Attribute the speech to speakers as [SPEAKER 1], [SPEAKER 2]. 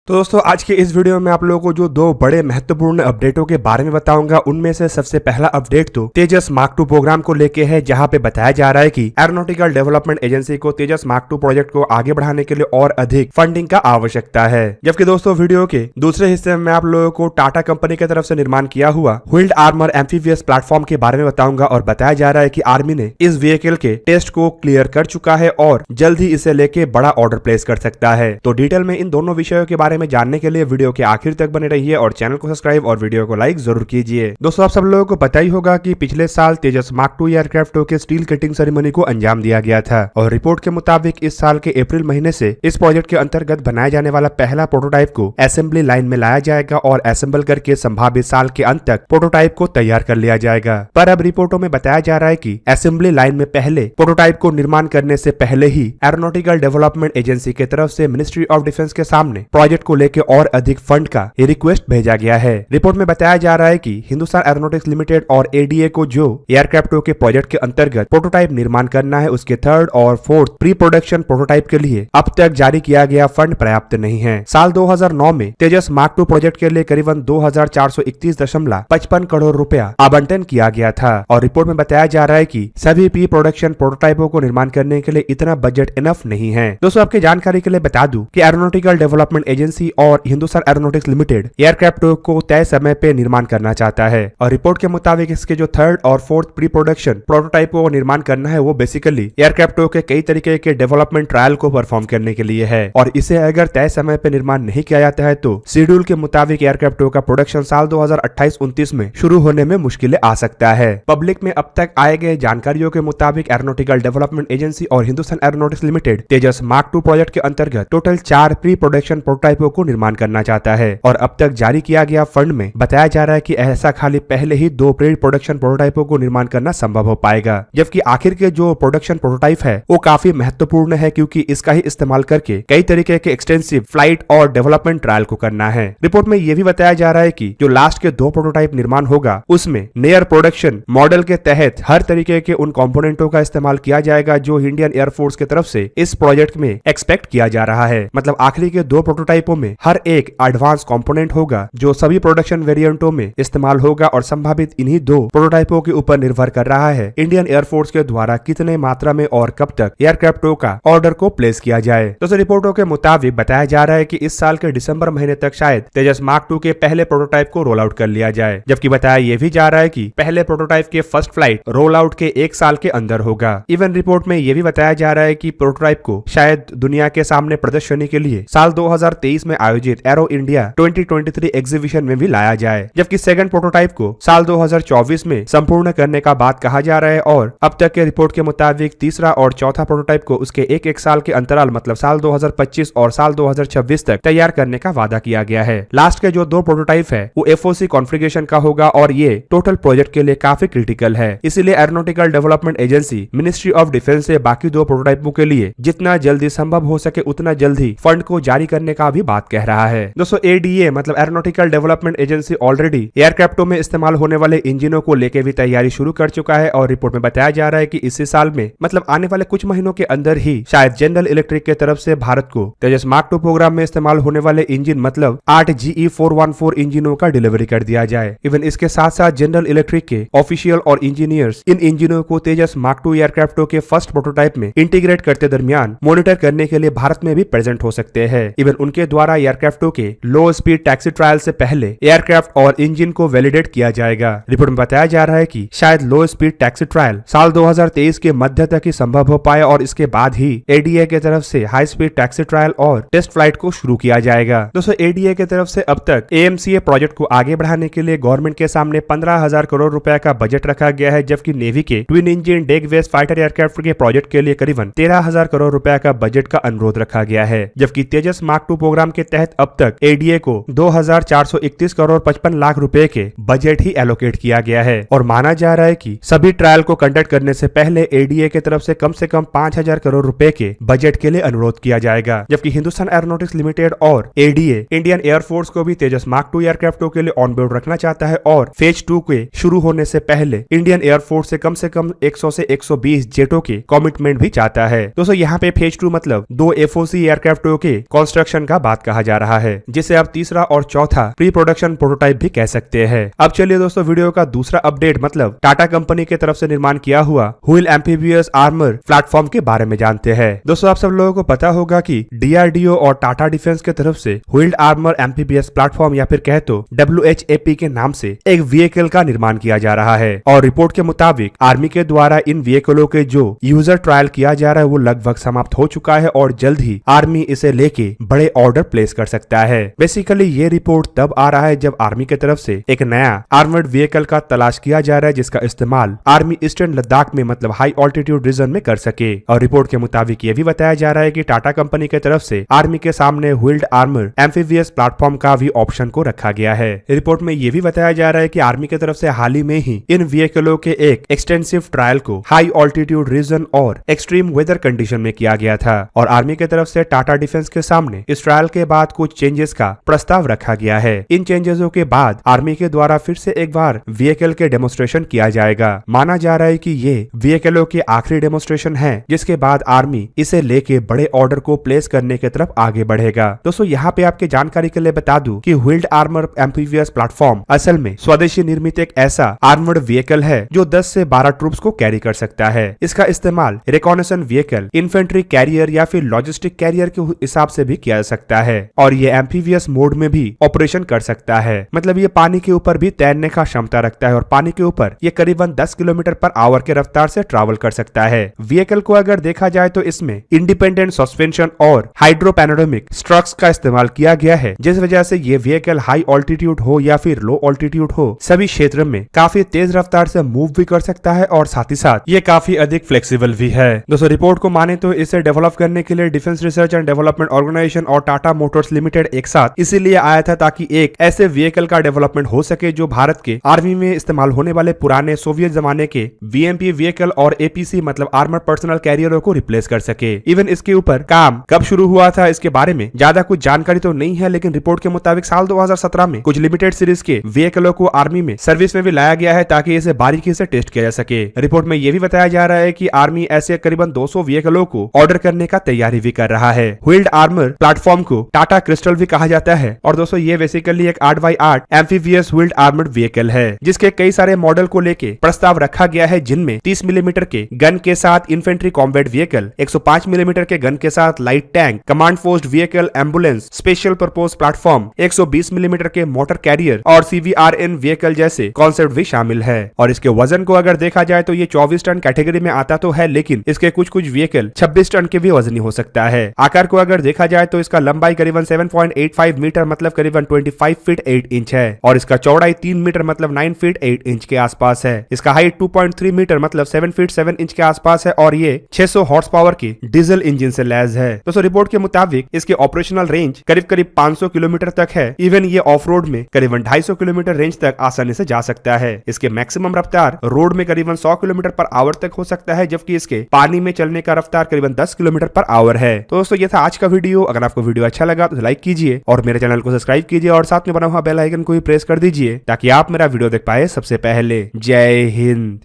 [SPEAKER 1] तो दोस्तों आज के इस वीडियो में आप लोगों को जो दो बड़े महत्वपूर्ण अपडेटों के बारे में बताऊंगा, उनमें से सबसे पहला अपडेट तो तेजस मार्क 2 प्रोग्राम को लेके है, जहां पे बताया जा रहा है कि एरोनॉटिकल डेवलपमेंट एजेंसी को तेजस मार्क 2 प्रोजेक्ट को आगे बढ़ाने के लिए और अधिक फंडिंग का आवश्यकता है। जबकि दोस्तों वीडियो के दूसरे हिस्से में आप लोगों को टाटा कंपनी की तरफ से निर्माण किया हुआ व्हील्ड आर्मर एम्फीबियस प्लेटफॉर्म के बारे में बताऊंगा और बताया जा रहा है कि आर्मी ने इस व्हीकल के टेस्ट को क्लियर कर चुका है और जल्द ही इसे लेके बड़ा ऑर्डर प्लेस कर सकता है। तो डिटेल में इन दोनों विषयों के बारे में जानने के लिए वीडियो के आखिर तक बने रहिए और चैनल को सब्सक्राइब और वीडियो को लाइक जरूर कीजिए। दोस्तों आप सब लोगों को पता ही होगा कि पिछले साल तेजस मार्क 2 एयरक्राफ्ट के स्टील कटिंग सेरेमनी को अंजाम दिया गया था और रिपोर्ट के मुताबिक इस साल के अप्रैल महीने से इस प्रोजेक्ट के अंतर्गत बनाए जाने वाला पहला प्रोटोटाइप को असेंबली लाइन में लाया जाएगा और असेंबल करके संभावित साल के अंत तक प्रोटोटाइप को तैयार कर लिया जाएगा। पर अब रिपोर्टों में बताया जा रहा है कि असेंबली लाइन में पहले प्रोटोटाइप को निर्माण करने से पहले ही एरोनॉटिकल डेवलपमेंट एजेंसी की तरफ से मिनिस्ट्री ऑफ डिफेंस के सामने प्रोजेक्ट को लेकर और अधिक फंड का रिक्वेस्ट भेजा गया है। रिपोर्ट में बताया जा रहा है कि हिंदुस्तान एरोनॉटिक्स लिमिटेड और एडीए को जो एयरक्राफ्ट के प्रोजेक्ट के अंतर्गत प्रोटोटाइप निर्माण करना है, उसके थर्ड और फोर्थ प्री प्रोडक्शन प्रोटोटाइप के लिए अब तक जारी किया गया फंड पर्याप्त नहीं है। साल 2009 में तेजस मार्क 2 प्रोजेक्ट के लिए करीबन 2431.55 करोड़ रुपया आवंटन किया गया था और रिपोर्ट में बताया जा रहा है कि सभी प्री प्रोडक्शन प्रोटोटाइपों को निर्माण करने के लिए इतना बजट इनफ नहीं है। दोस्तों आपकी जानकारी के लिए बता दूं कि एरोनॉटिकल डेवलपमेंट एजेंसी और हिंदुस्तान एरोनॉटिक्स लिमिटेड एयरक्राफ्ट को तय समय पे निर्माण करना चाहता है और रिपोर्ट के मुताबिक इसके जो थर्ड और फोर्थ प्री प्रोडक्शन प्रोटोटाइप को निर्माण करना है, वो बेसिकली एयरक्राफ्ट के कई तरीके के डेवलपमेंट ट्रायल को परफॉर्म करने के लिए है और इसे अगर तय समय पे निर्माण नहीं किया जाता है तो शेड्यूल के मुताबिक एयरक्राफ्ट का प्रोडक्शन साल 2028-29 में शुरू होने में मुश्किलें आ सकता है। पब्लिक में अब तक आए गए जानकारियों के मुताबिक एरोनॉटिकल डेवलपमेंट एजेंसी और हिंदुस्तान एरोनॉटिक्स लिमिटेड तेजस मार्क 2 प्रोजेक्ट के अंतर्गत टोटल 4 प्री प्रोडक्शन प्रोटोटाइपों को निर्माण करना चाहता है और अब तक जारी किया गया फंड में बताया जा रहा है कि ऐसा खाली पहले ही 2 प्री प्रोडक्शन प्रोटोटाइपों को निर्माण करना संभव हो पाएगा। जबकि आखिर के जो प्रोडक्शन प्रोटोटाइप है वो काफी महत्वपूर्ण है क्योंकि इसका ही इस्तेमाल करके कई तरीके के एक्सटेंसिव फ्लाइट और डेवलपमेंट ट्रायल को करना है। रिपोर्ट में यह भी बताया जा रहा है कि जो लास्ट के 2 प्रोटोटाइप निर्माण होगा उसमें नियर प्रोडक्शन मॉडल के तहत हर तरीके के उन कंपोनेंटों का इस्तेमाल किया जाएगा जो इंडियन एयरफोर्स की तरफ से इस प्रोजेक्ट में एक्सपेक्ट किया जा रहा है। मतलब आखिरी के 2 प्रोटोटाइपों में हर एक एडवांस कंपोनेंट होगा जो सभी प्रोडक्शन वेरिएंटों में इस्तेमाल होगा और संभावित इन्हीं 2 प्रोटोटाइपों के ऊपर निर्भर कर रहा है इंडियन एयरफोर्स के द्वारा कितने मात्रा में और कब तक एयरक्राफ्टों का ऑर्डर को प्लेस किया जाए। दोस्तों रिपोर्टों के मुताबिक बताया जा रहा है कि इस साल के दिसंबर महीने तक शायद तेजस मार्क 2 के पहले प्रोटोटाइप को रोल आउट कर लिया जाए। जबकि बताया यह भी जा रहा है कि पहले प्रोटोटाइप के फर्स्ट फ्लाइट रोल आउट के 1 साल के अंदर होगा। इवन रिपोर्ट में यह भी बताया जा रहा है कि प्रोटोटाइप को शायद दुनिया के सामने प्रदर्शनी के लिए साल 2023 में आयोजित एरो इंडिया 2023 एग्जीबिशन में भी लाया जाए। जबकि सेकंड प्रोटोटाइप को साल 2024 में संपूर्ण करने का बात कहा जा रहा है और अब तक के रिपोर्ट के मुताबिक तीसरा और चौथा प्रोटोटाइप को उसके एक साल के अंतराल मतलब साल 2025 और साल 2026 तक तैयार करने का वादा किया गया है। लास्ट के जो 2 प्रोटोटाइप है वो एफओसी कॉन्फ़िगरेशन का होगा और ये टोटल प्रोजेक्ट के लिए काफी क्रिटिकल है। इसीलिए aeronautical development agency ministry of defence से बाकी 2 प्रोटोटाइपों के लिए जितना जल्दी संभव हो सके उतना जल्दी फंड को जारी करने का भी बात कह रहा है। दोस्तों एडीए मतलब एरोनॉटिकल डेवलपमेंट एजेंसी ऑलरेडी एयरक्राफ्टों में इस्तेमाल होने वाले इंजनों को लेकर भी तैयारी शुरू कर चुका है और रिपोर्ट में बताया जा रहा है कि इसी साल में मतलब आने वाले कुछ महीनों के अंदर ही शायद जनरल इलेक्ट्रिक की तरफ से भारत को तेजस मार्क 2 प्रोग्राम में इस्तेमाल होने वाले इंजन मतलब 8 GE414 इंजनों का डिलीवरी कर दिया जाए। इवन इसके साथ साथ जनरल इलेक्ट्रिक के ऑफिशियल और इंजीनियर्स इन इंजनों को तेजस मार्क 2 एयरक्राफ्टों के फर्स्ट प्रोटोटाइप में इंटीग्रेट करते दरमियान मॉनिटर करने के लिए भारत में भी प्रेजेंट हो सकते हैं। इवन उनके द्वारा एयरक्राफ्टों के लो स्पीड टैक्सी ट्रायल से पहले एयरक्राफ्ट और इंजन को वैलिडेट किया जाएगा। रिपोर्ट में बताया जा रहा है कि शायद लो स्पीड टैक्सी ट्रायल साल 2023 के मध्य तक ही संभव हो पाए और इसके बाद ही एडीए की तरफ से हाई स्पीड टैक्सी ट्रायल और टेस्ट फ्लाइट को शुरू किया जाएगा। दोस्तों एडीए की तरफ से अब तक एएमसीए प्रोजेक्ट को आगे बढ़ाने के लिए गवर्नमेंट के सामने 15,000 करोड़ रुपए का बजट रखा गया है, जबकि नेवी के twin engine deck based fighter aircraft के प्रोजेक्ट के लिए करीबन 13,000 करोड़ रुपए का बजट का अनुरोध रखा गया है। जबकि तेजस मार्क 2 प्रोग्राम के तहत अब तक एडीए को 2,431 करोड़ 55 लाख रुपए के बजट ही एलोकेट किया गया है और माना जा रहा है कि सभी ट्रायल को कंडक्ट करने से पहले एडीए की तरफ से कम 5,000 करोड़ रुपए के बजट के लिए अनुरोध किया जाएगा। जबकि हिंदुस्तान एरोनॉटिक्स लिमिटेड और एडीए इंडियन एयरफोर्स को भी तेजस मार्क 2 एयरक्राफ्टों के लिए ऑन बोर्ड रखना चाहता है और फेज 2 के शुरू होने से पहले इंडियन एयरफोर्स से कम 100 से 120 जेटों के कमिटमेंट भी चाहता है। दोस्तों यहाँ पे फेज 2 मतलब 2 एफओसी एयरक्राफ्टों के कंस्ट्रक्शन का बात बात कहा जा रहा है, जिसे अब तीसरा और चौथा प्री प्रोडक्शन प्रोटोटाइप भी कह सकते हैं। अब चलिए दोस्तों वीडियो का दूसरा अपडेट मतलब टाटा कंपनी की तरफ से निर्माण किया हुआ व्हील एम्फीबियस आर्मर प्लेटफॉर्म के बारे में जानते हैं। दोस्तों आप सब लोगों को पता होगा कि डीआरडीओ और टाटा डिफेंस की तरफ से व्हील्ड आर्मर एम्फीबियस प्लेटफॉर्म या फिर कहे तो WHAP के नाम से एक व्हीकल का निर्माण किया जा रहा है और रिपोर्ट के मुताबिक आर्मी के द्वारा इन व्हीकलों के जो यूजर ट्रायल किया जा रहा है वो लगभग समाप्त हो चुका है और जल्द ही आर्मी इसे लेके बड़े ऑर्डर प्लेस कर सकता है। बेसिकली ये रिपोर्ट तब आ रहा है जब आर्मी की तरफ से एक नया आर्मर्ड व्हीकल का तलाश किया जा रहा है जिसका इस्तेमाल आर्मी ईस्टर्न लद्दाख में मतलब हाई ऑल्टीट्यूड रीजन में कर सके। और रिपोर्ट के मुताबिक ये भी बताया जा रहा है कि टाटा कंपनी की तरफ से आर्मी के सामने व्हील्ड आर्मर एम्फीबियस प्लेटफॉर्म का भी ऑप्शन को रखा गया है। रिपोर्ट में ये भी बताया जा रहा है कि आर्मी की तरफ से हाल ही में ही इन व्हीकलों के एक एक्सटेंसिव ट्रायल को हाई ऑल्टीट्यूड रीजन और एक्सट्रीम वेदर कंडीशन में किया गया था और आर्मी की तरफ से टाटा डिफेंस के सामने इस ट्रायल के बाद कुछ चेंजेस का प्रस्ताव रखा गया है। इन चेंजेसों के बाद आर्मी के द्वारा फिर से एक बार व्हीकल के डेमोन्स्ट्रेशन किया जाएगा। माना जा रहा है कि ये व्हीकलों के आखिरी डेमोन्स्ट्रेशन है जिसके बाद आर्मी इसे लेके बड़े ऑर्डर को प्लेस करने की तरफ आगे बढ़ेगा। दोस्तों यहाँ पे आपके जानकारी के लिए बता दूं कि व्हील्ड आर्मर एम्फीबियस प्लेटफॉर्म असल में स्वदेशी निर्मित एक ऐसा आर्मर्ड व्हीकल है जो 10 से 12 ट्रूप्स को कैरी कर सकता है। इसका इस्तेमाल रिकॉनेसेंस व्हीकल, इन्फेंट्री कैरियर या फिर लॉजिस्टिक कैरियर के हिसाब से भी किया जा सकता है और ये एम्फीबियस मोड में भी ऑपरेशन कर सकता है। मतलब ये पानी के ऊपर भी तैरने का क्षमता रखता है और पानी के ऊपर ये करीबन 10 किलोमीटर पर आवर के रफ्तार से ट्रैवल कर सकता है। व्हीकल को अगर देखा जाए तो इसमें इंडिपेंडेंट सस्पेंशन और हाइड्रोपैनोरामिक स्ट्रक्स का इस्तेमाल किया गया है जिस वजह से ये व्हीकल हाई ऑल्टीट्यूड हो या फिर लो ऑल्टीट्यूड हो सभी क्षेत्र में काफी तेज रफ्तार से मूव भी कर सकता है और साथ ही साथ ये काफी अधिक फ्लेक्सिबल भी है। दोस्तों रिपोर्ट को माने तो इसे डेवलप करने के लिए defence research and development organisation और टाटा मोटर्स लिमिटेड एक साथ इसीलिए आया था ताकि एक ऐसे व्हीकल का डेवलपमेंट हो सके जो भारत के आर्मी में इस्तेमाल होने वाले पुराने सोवियत जमाने के VMP व्हीकल और APC मतलब आर्मर पर्सनल कैरियरों को रिप्लेस कर सके। इवन इसके ऊपर काम कब शुरू हुआ था इसके बारे में ज्यादा कुछ जानकारी तो नहीं है, लेकिन रिपोर्ट के मुताबिक साल 2017 में कुछ लिमिटेड सीरीज के व्हीकलों को आर्मी में सर्विस में भी लाया गया है ताकि इसे बारीकी से टेस्ट किया जा सके। रिपोर्ट में यह भी बताया जा रहा है कि आर्मी ऐसे करीबन 200 व्हीकलों को ऑर्डर करने का तैयारी भी कर रहा है। व्हील्ड आर्मर प्लेटफॉर्म को टाटा क्रिस्टल भी कहा जाता है और दोस्तों ये बेसिकली एक 8x8 amphibious wheeled armoured vehicle है जिसके कई सारे मॉडल को लेके प्रस्ताव रखा गया है जिनमें 30 मिलीमीटर के गन के साथ इन्फेंट्री कॉम्बैट व्हीकल, 105 मिलीमीटर के गन के साथ light tank, command post vehicle, ambulance, special purpose platform, 120 millimetre के मोटर कैरियर और CVRN व्हीकल जैसे कॉन्सेप्ट भी शामिल है। और इसके वजन को अगर देखा जाए तो ये 24 टन कैटेगरी में आता तो है, लेकिन इसके कुछ व्हीकल 26 टन के भी वजनी हो सकता है। आकार को अगर देखा जाए तो इसका लंबाई करीबन 7.85 मीटर मतलब करीबन 25 फीट 8 इंच है और इसका चौड़ाई 3 मीटर मतलब 9 फीट 8 इंच के आसपास है। इसका हाइट 2.3 मीटर मतलब 7 फीट 7 इंच के आसपास है और ये 600 हॉर्स पावर की डीजल इंजन से लैस है। दोस्तों रिपोर्ट के मुताबिक इसके ऑपरेशनल रेंज करीब 500 किलोमीटर तक है। इवन ये ऑफ रोड में करीबन 250 किलोमीटर रेंज तक आसानी से जा सकता है। इसके मैक्सिमम रफ्तार रोड में करीबन 100 किलोमीटर पर आवर तक हो सकता है, जबकि इसके पानी में चलने का रफ्तार करीबन 10 किलोमीटर पर आवर है। तो दोस्तों ये था आज का वीडियो। अगर आपको वीडियो अच्छा लगा तो लाइक कीजिए और मेरे चैनल को सब्सक्राइब कीजिए और साथ में बना हुआ बेल आइकन को भी प्रेस कर दीजिए ताकि आप मेरा वीडियो देख पाए सबसे पहले। जय हिंद।